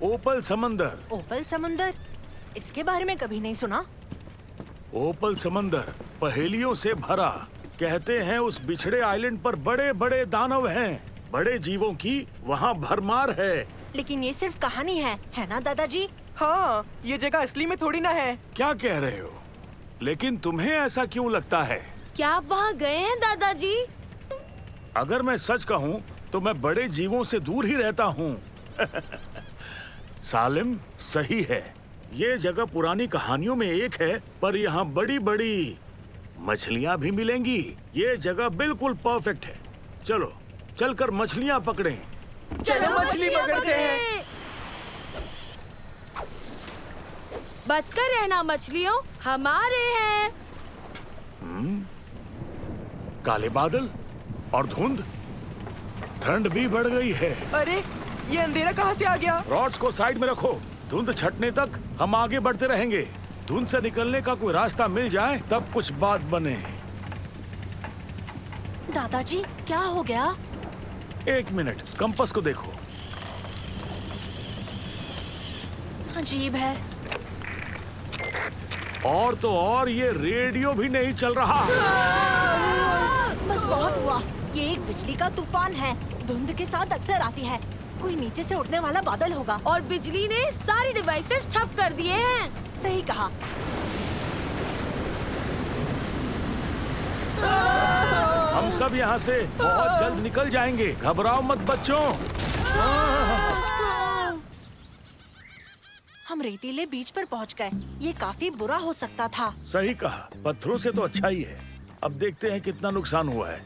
ओपल समंदर। ओपल समंदर? इसके बारे में कभी नहीं सुना। ओपल समंदर पहेलियों से भरा। कहते हैं उस बिछड़े आइलैंड पर बड़े बड़े दानव हैं। बड़े जीवों की वहाँ भरमार है। लेकिन ये सिर्फ कहानी है ना दादाजी? हाँ, ये जगह असली में थोड़ी ना है। क्या कह रहे हो? लेकिन तुम्हें ऐसा क्यों लगता है? क्या आप वहाँ गए हैं दादाजी? अगर मैं सच कहूँ तो मैं बड़े जीवों से दूर ही रहता हूँ। सालिम सही है। ये जगह पुरानी कहानियों में एक है, पर यहाँ बड़ी बड़ी मछलियाँ भी मिलेंगी। ये जगह बिल्कुल परफेक्ट है। चलो चलकर मछलियाँ पकड़ें। चलो मछली पकड़ते हैं। बचकर रहना मछलियों, हमारे हैं। काले बादल और धुंध। ठंड भी बढ़ गई है। अरे, ये अंधेरा कहाँ से आ गया? रॉड्स को साइड में रखो। धुंध छटने तक हम आगे बढ़ते रहेंगे। धुंध से निकलने का कोई रास्ता मिल जाए तब कुछ बात बने। दादाजी क्या हो गया? 1 मिनट, कंपास को देखो। अजीब है। और तो और ये रेडियो भी नहीं चल रहा। बस बहुत हुआ। ये एक बिजली का तूफान है। धुंध के साथ अक्सर आती है। कोई नीचे से उठने वाला बादल होगा। और बिजली ने सारी डिवाइसेस ठप कर दिए हैं। सही कहा। हम सब यहाँ से बहुत जल्द निकल जाएंगे। घबराओ मत बच्चों। हम रेतीले बीच पर पहुँच गए। ये काफी बुरा हो सकता था। सही कहा। पत्थरों से तो अच्छा ही है। अब देखते हैं कितना नुकसान हुआ है।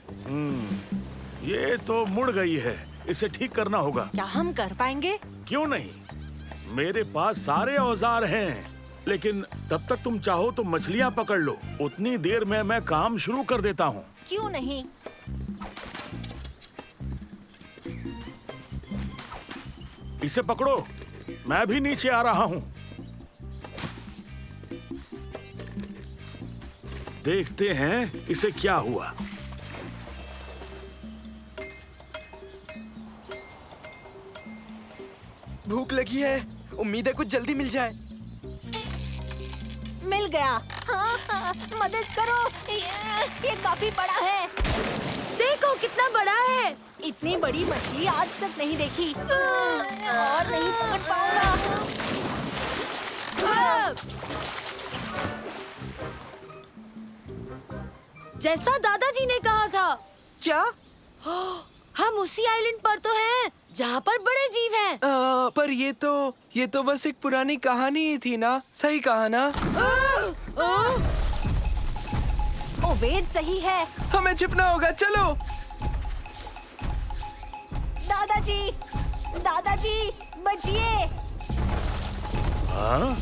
ये तो मुड़ गई है। इसे ठीक करना होगा। क्या हम कर पाएंगे? क्यों नहीं, मेरे पास सारे औजार हैं। लेकिन तब तक तुम चाहो तो मछलियाँ पकड़ लो। उतनी देर में मैं काम शुरू कर देता हूँ। क्यों नहीं? इसे पकड़ो, मैं भी नीचे आ रहा हूँ। देखते हैं इसे क्या हुआ। भूख लगी है। उम्मीद है कुछ जल्दी मिल जाए। मिल गया। हाँ, मदद करो। ये काफी बड़ा है। देखो कितना बड़ा है। इतनी बड़ी मछली आज तक नहीं देखी और नहीं पकड़ पाऊंगा। जैसा दादाजी ने कहा था। क्या? हम उसी आइलैंड पर तो हैं जहाँ पर बड़े जीव हैं। पर ये तो बस एक पुरानी कहानी ही थी ना, सही कहा ना? ओ वेद सही है। हमें छिपना होगा, चलो। दादाजी, दादाजी बचिए। हाँ?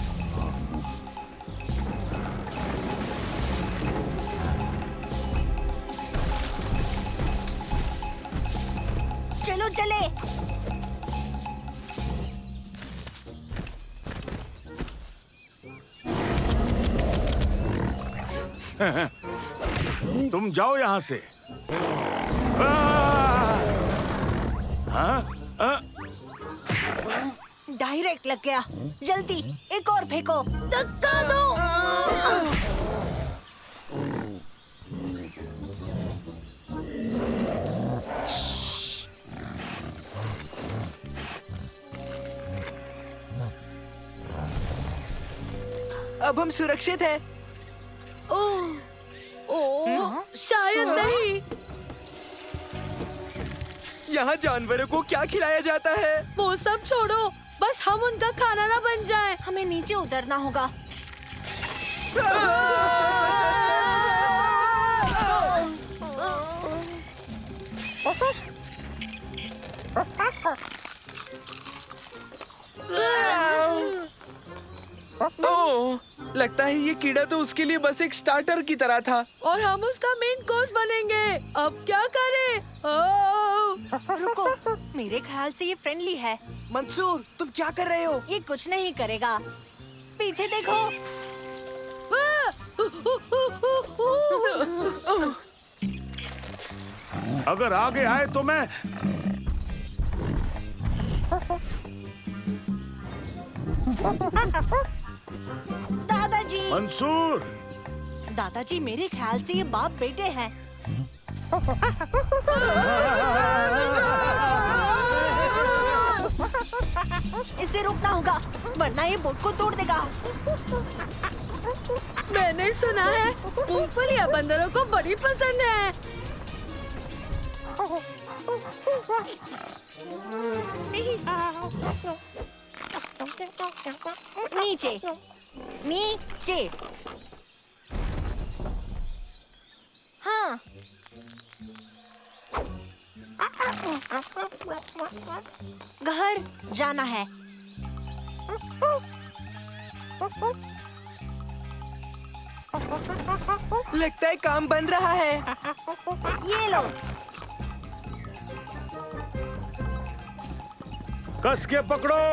चलो चले। तुम जाओ यहाँ से। हाँ? डायरेक्ट लग गया। जल्दी एक और फेंको। धक्का दो। अब हम सुरक्षित हैं। ओह, शायद नहीं। यहाँ जानवरों को क्या खिलाया जाता है? वो सब छोड़ो, बस हम उनका खाना ना बन जाए। हमें नीचे उतरना होगा। ओह, लगता है ये कीड़ा तो उसके लिए बस एक स्टार्टर की तरह था। और हम उसका मेन कोर्स बनेंगे। अब क्या करें? रुको, मेरे ख्याल से ये फ्रेंडली है। मंसूर, तुम क्या कर रहे हो? ये कुछ नहीं करेगा। पीछे देखो। अगर आगे आए तो मैं दादाजी, मंसूर। दादाजी मेरे ख्याल से ये बाप बेटे हैं। इसे रोकना होगा वरना ये बोट को तोड़ देगा। मैंने सुना है मूंगफलियां बंदरों को बड़ी पसंद है। नीचे, नीचे। हाँ। घर जाना है। लगता है काम बन रहा है। ये लो। कस के पकड़ो।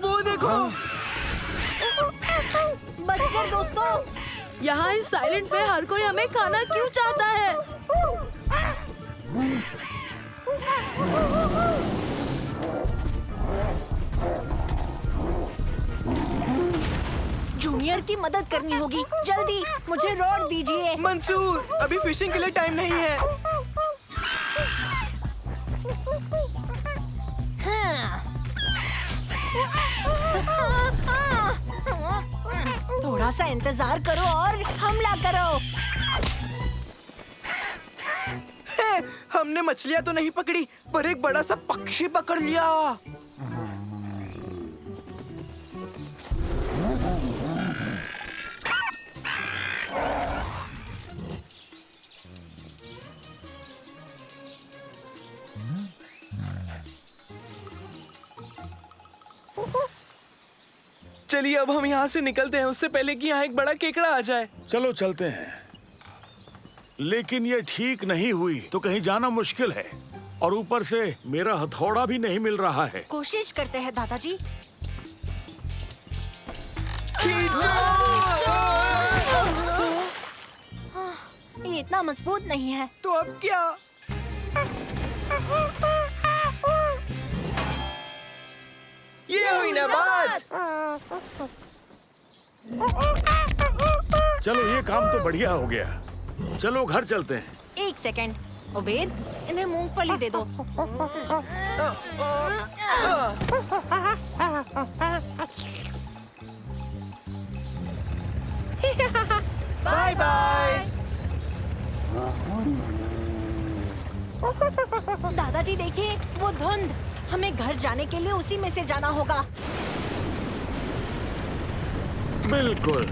वो देखो। बचकर दोस्तों। यहाँ इस साइलेंट पे हर कोई हमें खाना क्यों चाहता है? जूनियर की मदद करनी होगी। जल्दी मुझे रॉड दीजिए। मंसूर, अभी फिशिंग के लिए टाइम नहीं है। थोड़ा सा इंतजार करो और हमला करो। हमने मछलियाँ तो नहीं पकड़ी, पर एक बड़ा सा पक्षी पकड़ लिया। चलिए अब हम यहाँ से निकलते हैं, उससे पहले कि यहाँ एक बड़ा केकड़ा आ जाए। चलो चलते हैं। लेकिन ये ठीक नहीं हुई तो कहीं जाना मुश्किल है, और ऊपर से मेरा हथौड़ा भी नहीं मिल रहा है। कोशिश करते हैं दादाजी। ये इतना मजबूत नहीं है। तो अब क्या? ये हुई ना बात। चलो ये काम तो बढ़िया हो गया। चलो घर चलते हैं। एक सेकंड, उबैद, इन्हें मूंगफली दे दो। Bye bye. दादाजी देखिए, वो धुंध। हमें घर जाने के लिए उसी में से जाना होगा। बिल्कुल।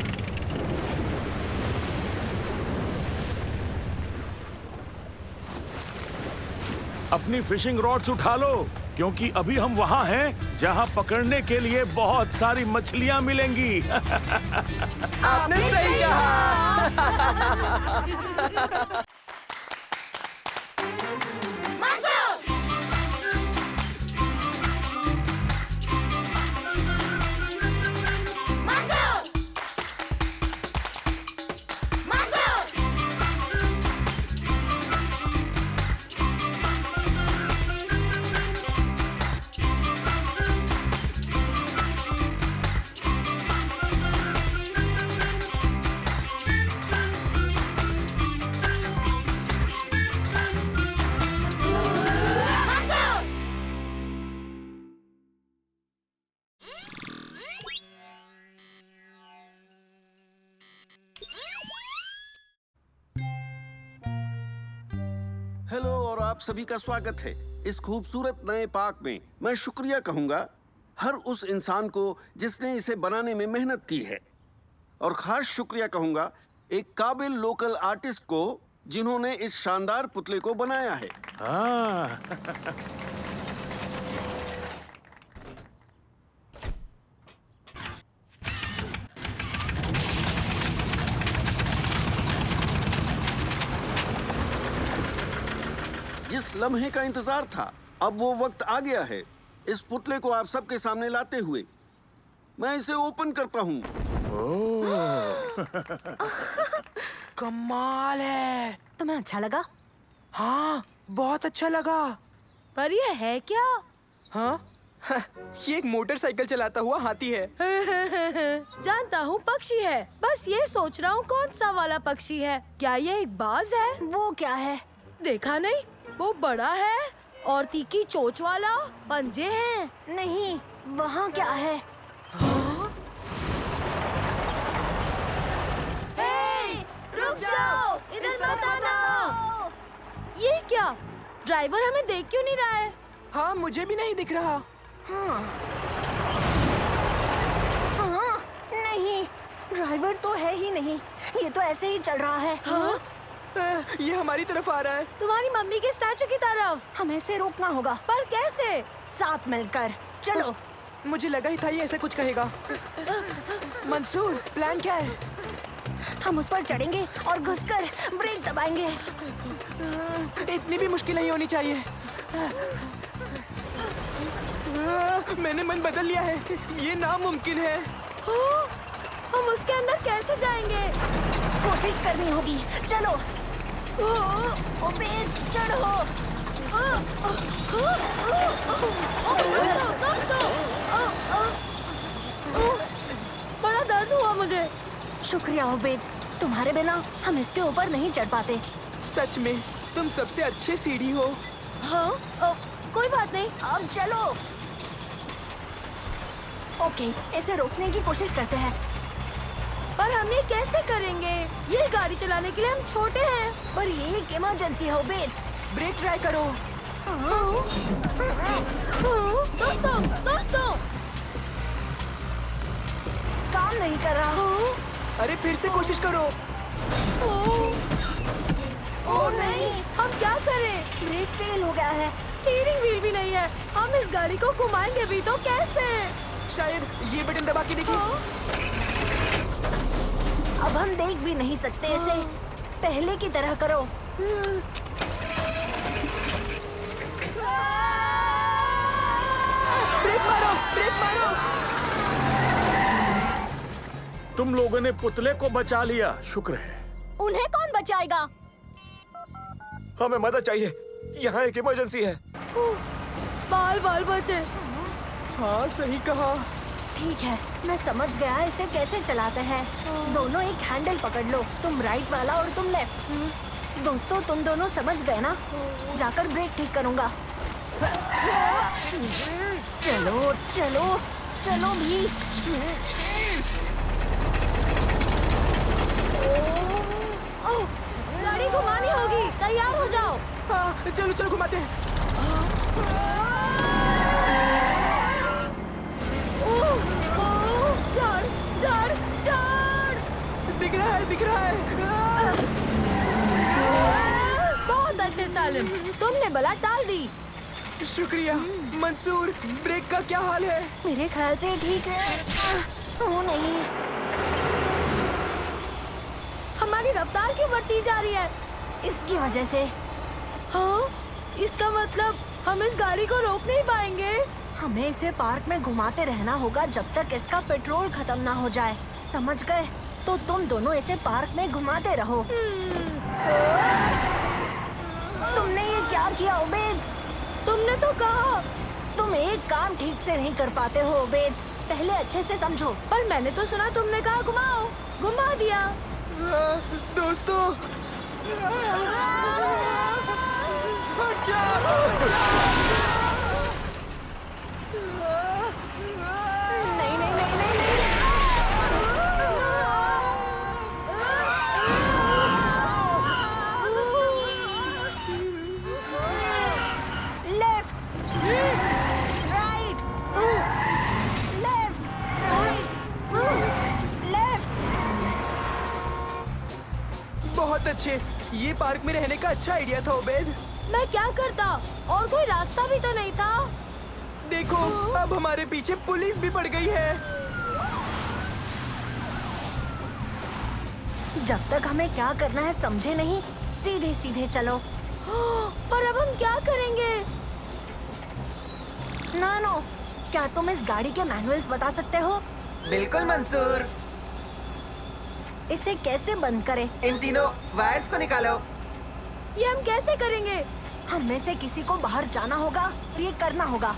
अपनी फिशिंग रॉड्स उठा लो, क्योंकि अभी हम वहाँ हैं जहाँ पकड़ने के लिए बहुत सारी मछलियाँ मिलेंगी। आपने सही कहा। हेलो और आप सभी का स्वागत है इस खूबसूरत नए पार्क में। मैं शुक्रिया कहूंगा हर उस इंसान को जिसने इसे बनाने में मेहनत की है, और खास शुक्रिया कहूंगा एक काबिल लोकल आर्टिस्ट को जिन्होंने इस शानदार पुतले को बनाया है। जिस लम्हे का इंतजार था, अब वो वक्त आ गया है इस पुतले को आप सबके सामने लाते हुए। मैं इसे ओपन करता हूँ। कमाल है। तुम्हें अच्छा लगा? हाँ, बहुत अच्छा लगा। पर ये है क्या? हाँ? ये एक मोटरसाइकिल चलाता हुआ हाथी है। जानता हूँ पक्षी है, बस ये सोच रहा हूँ कौन सा वाला पक्षी है। क्या ये एक बाज है? वो क्या है? देखा नहीं, वो बड़ा है और तीखी चोंच वाला, पंजे हैं। नहीं, वहाँ क्या है? हे, रुक जाओ, इधर मत आना। ये क्या? ड्राइवर हमें देख क्यों नहीं रहा है? हाँ, मुझे भी नहीं दिख रहा। हाँ, नहीं, ड्राइवर तो है ही नहीं। ये तो ऐसे ही चल रहा है। हाँ? ये हमारी तरफ आ रहा है। तुम्हारी मम्मी के स्टैचू की तरफ। हमें इसे रोकना होगा। पर कैसे? साथ मिलकर। चलो। मुझे लगा ही था ये ऐसे कुछ कहेगा। मंसूर, प्लान क्या है? हम उस पर चढ़ेंगे और घुसकर ब्रेक दबाएंगे। इतनी भी मुश्किल नहीं होनी चाहिए। मैंने मन बदल लिया है, ये नामुमकिन है। हम उसके अंदर कैसे जाएंगे? कोशिश करनी होगी। चलो। उबैद, चढ़ो। बड़ा दर्द हुआ मुझे। शुक्रिया उबैद, तुम्हारे बिना हम इसके ऊपर नहीं चढ़ पाते। सच में तुम सबसे अच्छे सीढ़ी हो। हाँ, कोई बात नहीं। अब चलो। ओके, इसे रोकने की कोशिश करते हैं। पर हम ये कैसे करेंगे? ये गाड़ी चलाने के लिए हम छोटे हैं। पर ये एक इमरजेंसी है उबैद। ब्रेक ट्राई करो। दोस्तों, दोस्तों, काम नहीं कर रहा। अरे फिर से कोशिश करो। ओह नहीं, हम क्या करें? ब्रेक फेल हो गया है। स्टीयरिंग व्हील भी नहीं है। हम इस गाड़ी को घुमाएंगे भी तो कैसे? शायद ये बटन दबा के देखिए। अब हम देख भी नहीं सकते इसे। पहले की तरह करो। ब्रेक मारो, ब्रेक मारो। तुम लोगों ने पुतले को बचा लिया, शुक्र है। उन्हें कौन बचाएगा? हमें मदद चाहिए, यहाँ एक इमरजेंसी है। बाल बाल बचे। हाँ, सही कहा। ठीक है, मैं समझ गया इसे कैसे चलाते हैं। दोनों एक हैंडल पकड़ लो, तुम राइट वाला और तुम लेफ्ट। दोस्तों, तुम दोनों समझ गए ना? जाकर ब्रेक ठीक करूंगा। चलो चलो चलो भी। गाड़ी घुमानी होगी, तैयार हो जाओ। हाँ, चलो चलो घुमाते हैं। दिख रहा है, दिख रहा है। बहुत अच्छे सालिम, तुमने बला टाल दी। शुक्रिया। मंसूर, ब्रेक का क्या हाल है? मेरे ख्याल से ठीक है। ओ नहीं, हमारी रफ्तार क्यों बढ़ती जा रही है? इसकी वजह से। हाँ, इसका मतलब हम इस गाड़ी को रोक नहीं पाएंगे। हमें इसे पार्क में घुमाते रहना होगा जब तक इसका पेट्रोल खत्म ना हो जाए। समझ गए? तो तुम दोनों इसे पार्क में घुमाते रहो। तुमने ये क्या किया उबैद? तुमने तो कहा। तुम एक काम ठीक से नहीं कर पाते हो उबैद, पहले अच्छे से समझो। पर मैंने तो सुना तुमने कहा घुमाओ, घुमा दिया। दोस्तों, नहीं नहीं नहीं नहीं left right left right left. बहुत अच्छे। ये पार्क में रहने का अच्छा आइडिया था उबैद। मैं क्या करता? और कोई रास्ता भी तो नहीं था। देखो, अब हमारे पीछे पुलिस भी पड़ गई है। जब तक हमें क्या करना है समझे नहीं, सीधे सीधे चलो। पर अब हम क्या करेंगे? नानो, क्या तुम इस गाड़ी के मैनुअल्स बता सकते हो? बिल्कुल मंसूर। इसे कैसे बंद करें? इन तीनों वायर्स को निकालो। ये हम कैसे करेंगे? हम में से किसी को बाहर जाना होगा और ये करना होगा।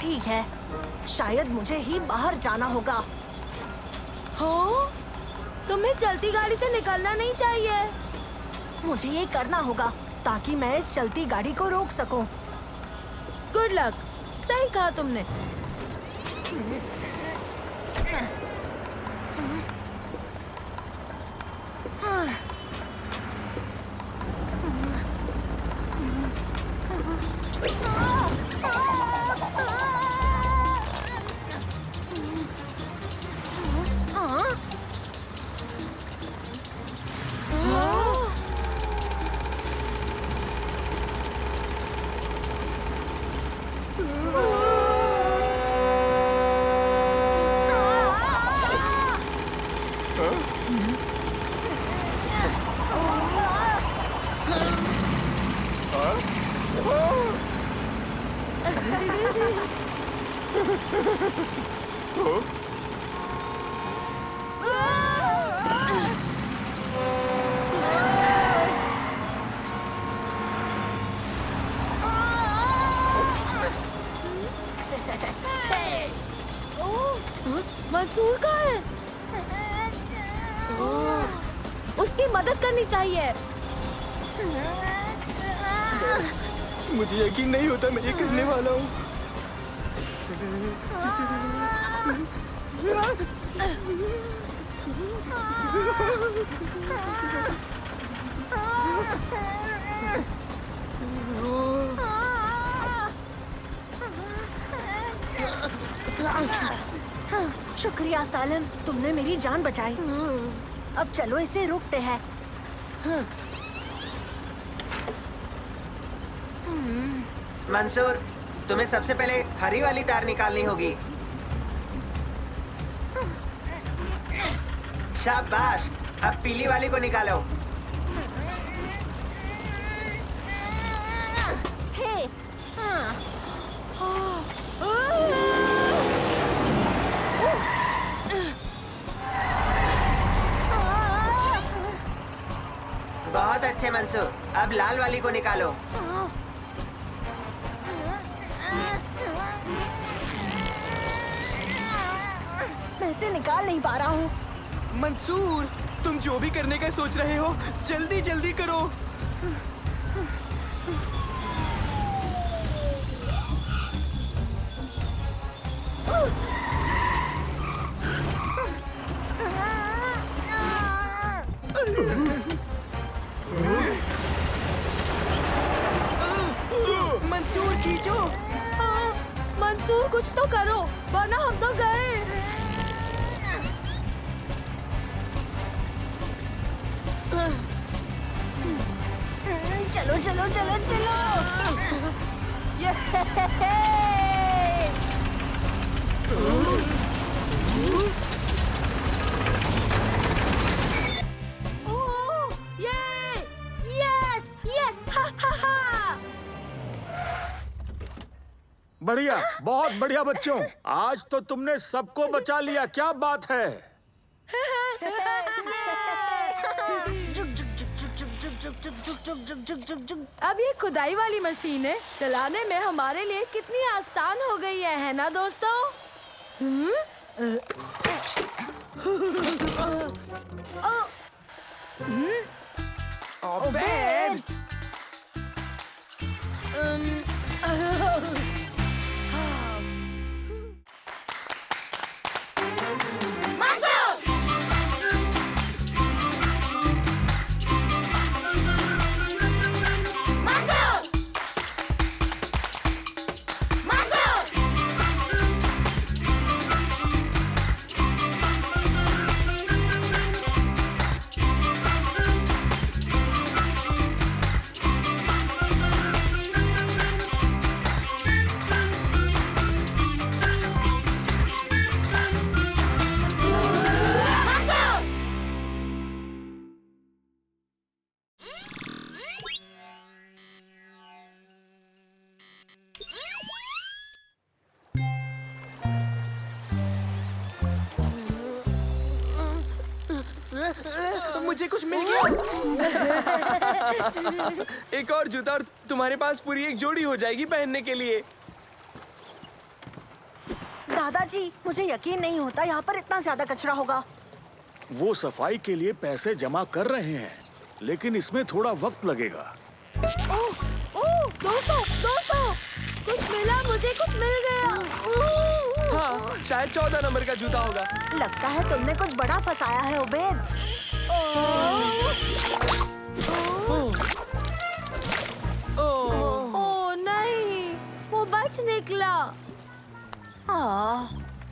ठीक है, शायद मुझे ही बाहर जाना होगा। हाँ? तुम्हें चलती गाड़ी से निकलना नहीं चाहिए। मुझे ये करना होगा ताकि मैं इस चलती गाड़ी को रोक सकूं। गुड लक, सही कहा तुमने। मंसूर कहाँ है? उसकी मदद करनी चाहिए। मुझे यकीन नहीं होता मैं ये करने वाला हूँ। शुक्रिया सालिम, तुमने मेरी जान बचाई। अब चलो इसे रोकते हैं। मंसूर, तुम्हें सबसे पहले हरी वाली तार निकालनी होगी। शाबाश, अब पीली वाली को निकालो। हे, हाँ। बहुत अच्छे मंसूर, अब लाल वाली को निकालो। पैसे निकाल नहीं पा रहा हूँ। मंसूर, तुम जो भी करने का सोच रहे हो, जल्दी जल्दी करो। मंसूर, खींचो। मंसूर, कुछ तो करो, वरना हम तो गए। चलो चलो चलो चलो। ओह, ये, यस, यस, हा हा हा। बढ़िया, बहुत बढ़िया बच्चों। आज तो तुमने सबको बचा लिया, क्या बात है। अब ये खुदाई वाली मशीन है चलाने में हमारे लिए कितनी आसान हो गई है ना दोस्तों? ओबेद! मुझे कुछ मिल गया। एक और जूता और तुम्हारे पास पूरी एक जोड़ी हो जाएगी पहनने के लिए। दादाजी, मुझे यकीन नहीं होता यहाँ पर इतना ज्यादा कचरा होगा। वो सफाई के लिए पैसे जमा कर रहे हैं, लेकिन इसमें थोड़ा वक्त लगेगा। ओह, दोस्तों, कुछ मिला, मुझे कुछ मिल गया। हाँ, शायद 14 नंबर का जूता होगा। लगता है तुमने कुछ बड़ा फंसाया है उबेद। ओह नहीं, वो बच निकला।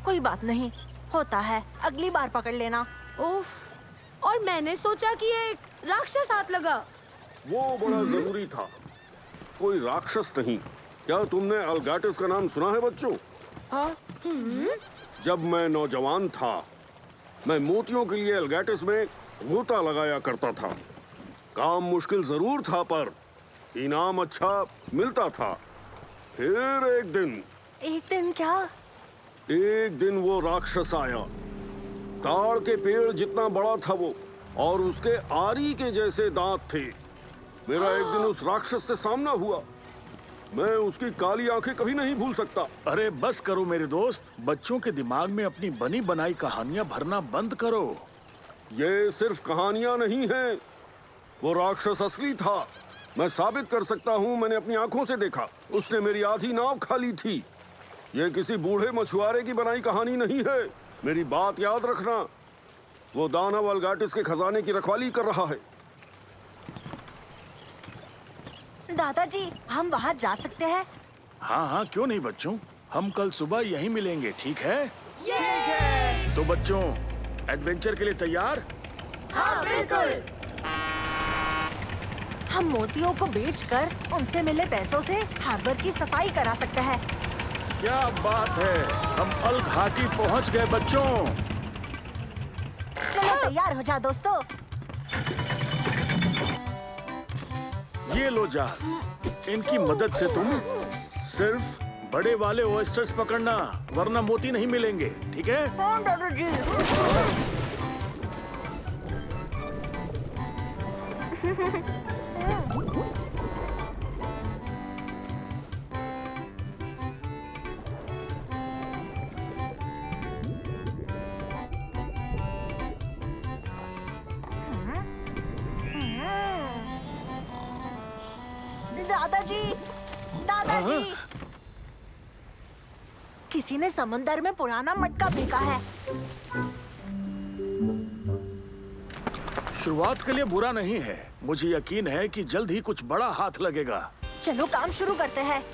कोई बात नहीं, होता है, अगली बार पकड़ लेना। उफ, और मैंने सोचा कि एक राक्षस हाथ लगा। वो बड़ा जरूरी था, कोई राक्षस नहीं। क्या तुमने अल्गाटिस का नाम सुना है बच्चों? जब मैं नौजवान था, मैं मोतियों के लिए अल्गाटिस में गोता लगाया करता था। काम मुश्किल जरूर था, पर इनाम अच्छा मिलता था। फिर एक दिन क्या? एक दिन वो राक्षस आया। ताड़ के पेड़ जितना बड़ा था वो, और उसके आरी के जैसे दांत थे। मेरा एक दिन उस राक्षस से सामना हुआ। मैं उसकी काली आंखें कभी नहीं भूल सकता। अरे बस करो मेरे दोस्त, बच्चों के दिमाग में अपनी बनी बनाई कहानियां भरना बंद करो। ये सिर्फ कहानियां नहीं हैं, वो राक्षस असली था। मैं साबित कर सकता हूँ, मैंने अपनी आंखों से देखा। उसने मेरी आधी नाव खा ली थी। ये किसी बूढ़े मछुआरे की बनाई कहानी नहीं है। मेरी बात याद रखना। वो दानव अल्गाटिस के खजाने की रखवाली कर रहा है। दादाजी, हम वहाँ जा सकते हैं? हाँ हाँ, क्यों नहीं बच्चों, हम कल सुबह यहीं मिलेंगे, ठीक है? ठीक है। तो बच्चों, एडवेंचर के लिए तैयार? हाँ, बिल्कुल। हम मोतियों को बेचकर उनसे मिले पैसों से हार्बर की सफाई करा सकते हैं। क्या बात है, हम अल घाटी पहुंच गए बच्चों। चलो तैयार हो जा दोस्तों। ये लो जाल, इनकी मदद से तुम सिर्फ बड़े वाले ओयस्टर्स पकड़ना, वरना मोती नहीं मिलेंगे, ठीक है? हाँ दादाजी। दादाजी, दादाजी, किसी ने समंदर में पुराना मटका फेंका है। शुरुआत के लिए बुरा नहीं है। मुझे यकीन है कि जल्द ही कुछ बड़ा हाथ लगेगा। चलो काम शुरू करते हैं।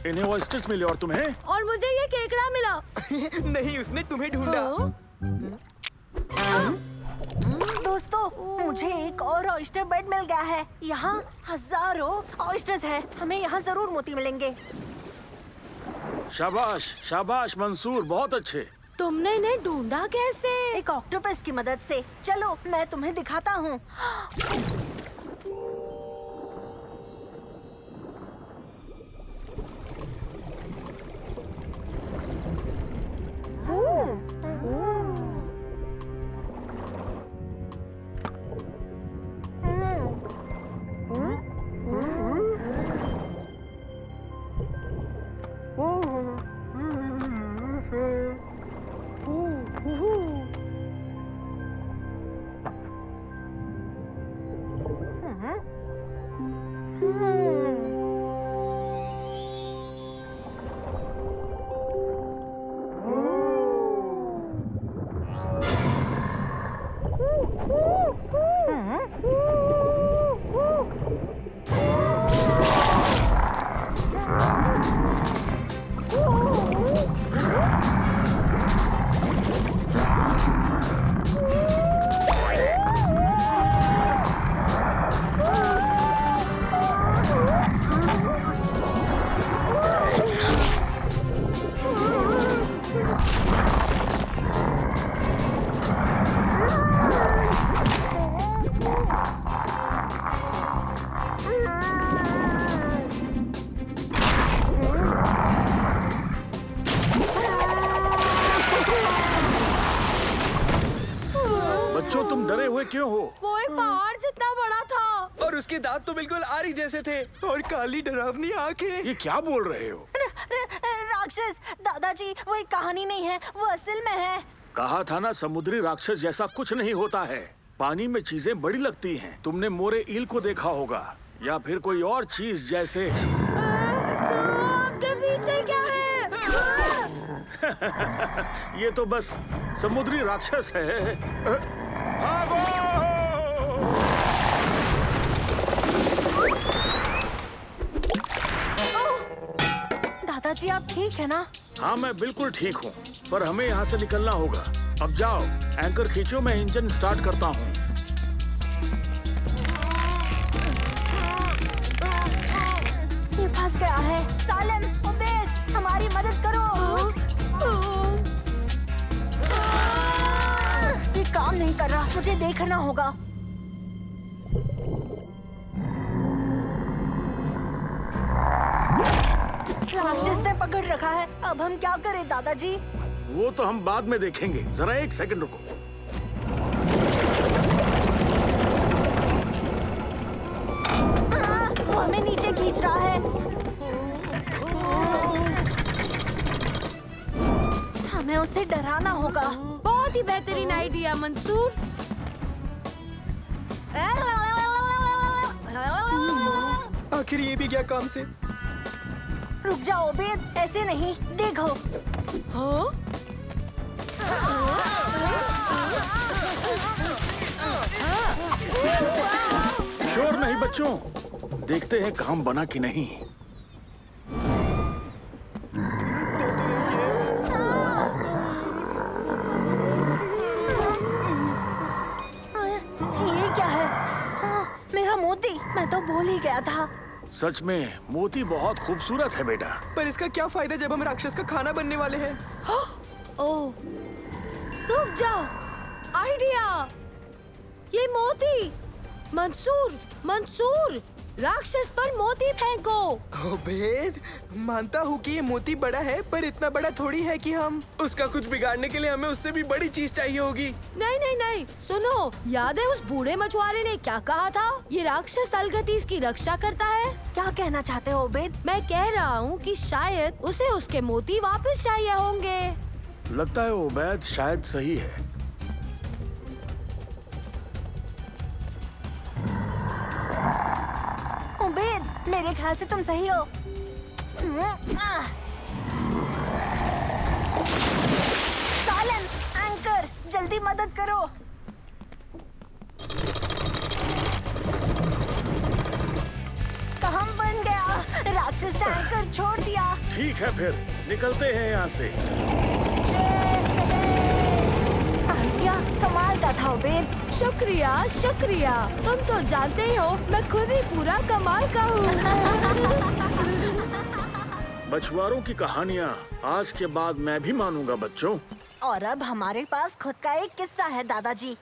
इन्हें ऑयस्टर्स मिले और तुम्हें? और मुझे ये केकड़ा मिला। नहीं, उसने तुम्हें ढूंढा। दोस्तों, मुझे एक और ऑयस्टर बेड मिल गया है। यहाँ हजारों ऑयस्टर्स हैं। हमें यहाँ जरूर मोती मिलेंगे। शाबाश, शाबाश मंसूर, बहुत अच्छे। तुमने इन्हें ढूंढा कैसे? एक ऑक्टोपस की मदद से। चलो मैं तुम्हें दिखाता हूँ। बच्चों, तुम डरे हुए क्यों हो? वो एक पहाड़ जितना बड़ा था। और उसके दांत तो बिल्कुल आरी जैसे थे। और काली डरावनी आंखें। ये क्या बोल रहे हो? राक्षस, दादाजी, वो एक कहानी नहीं है, वो असल में है। कहा था ना, समुद्री राक्षस जैसा कुछ नहीं होता है। पानी में चीजें बड़ी लगती हैं। तुमने मोरे ईल को देखा होगा या फिर कोई और चीज जैसे। आपके पीछे क्या है? ये तो बस समुद्री राक्षस है। भागो! दादाजी, आप ठीक है ना? हाँ, मैं बिल्कुल ठीक हूँ, पर हमें यहाँ से निकलना होगा। अब जाओ, एंकर खींचो, मैं इंजन स्टार्ट करता हूँ। ये फंस गया है। सालेम, उबैद, हमारी मदद करो। ये काम नहीं कर रहा, मुझे देखना होगा। राक्षस ने पकड़ रखा है। अब हम क्या करें दादाजी? वो तो हम बाद में देखेंगे। जरा एक सेकंड रुको। वो हमें नीचे खींच रहा है। हमें उसे डराना होगा। बहुत ही बेहतरीन आइडिया मंसूर। आखिर ये भी क्या काम से? रुक जाओ उबैद, ऐसे नहीं, देखो। हाँ? शोर नहीं बच्चों, देखते हैं काम बना कि नहीं। ये क्या है? मेरा मोती, मैं तो भूल ही गया था। सच में मोती बहुत खूबसूरत है बेटा। पर इसका क्या फायदा जब हम राक्षस का खाना बनने वाले हैं? ओह, रुक जाओ, आइडिया। ये मोती। मंसूर, मंसूर, राक्षस पर मोती फेंको। ओबेद, मानता हूँ कि ये मोती बड़ा है, पर इतना बड़ा थोड़ी है कि हम उसका कुछ बिगाड़ने के लिए हमें उससे भी बड़ी चीज चाहिए होगी। नहीं नहीं नहीं, सुनो, याद है उस बूढ़े मछुआरे ने क्या कहा था? ये राक्षस अलगतीस की रक्षा करता है। क्या कहना चाहते हो ओबेद? मैं कह रहा हूँ कि शायद उसे उसके मोती वापस चाहिए होंगे। लगता है ओबैद शायद सही है। ओबेद, मेरे ख्याल से तुम सही हो। सालन, एंकर, जल्दी मदद करो। काम बन गया, राक्षस ने एंकर छोड़ दिया। ठीक है फिर निकलते हैं यहाँ से। आइडिया कमाल का था ओबेद। शुक्रिया शुक्रिया, तुम तो जानते ही हो मैं खुद ही पूरा कमाल का हूँ। मछुआरों की कहानियाँ आज के बाद मैं भी मानूंगा बच्चों। और अब हमारे पास खुद का एक किस्सा है दादाजी।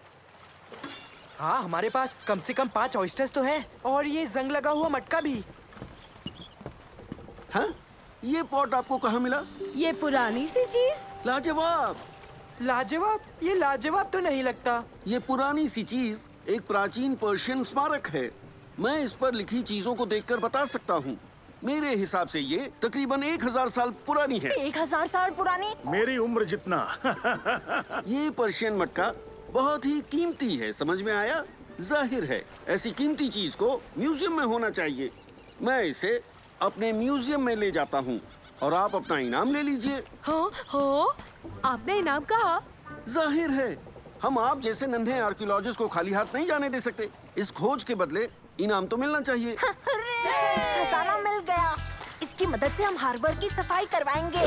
हाँ, हमारे पास कम से कम 5 ऑयस्टर्स तो हैं और ये जंग लगा हुआ मटका भी। हाँ? ये पॉट आपको कहाँ मिला? ये पुरानी सी चीज। लाजवाब। लाजवाब? ये लाजवाब तो नहीं लगता। ये पुरानी सी चीज एक प्राचीन पर्शियन स्मारक है। मैं इस पर लिखी चीजों को देखकर बता सकता हूँ। मेरे हिसाब से ये तकरीबन 1000 साल पुरानी है। 1000 साल पुरानी? मेरी उम्र जितना। ये पर्शियन मटका बहुत ही कीमती है, समझ में आया? जाहिर है ऐसी कीमती चीज को म्यूजियम में होना चाहिए। मैं इसे अपने म्यूजियम में ले जाता हूँ और आप अपना इनाम ले लीजिए। हो, आपने इनाम कहा? जाहिर है हम आप जैसे नन्हे आर्कियोलॉजिस्ट को खाली हाथ नहीं जाने दे सकते। इस खोज के बदले इनाम तो मिलना चाहिए। खजाना मिल गया। इसकी मदद से हम हार्बर की सफाई करवाएंगे।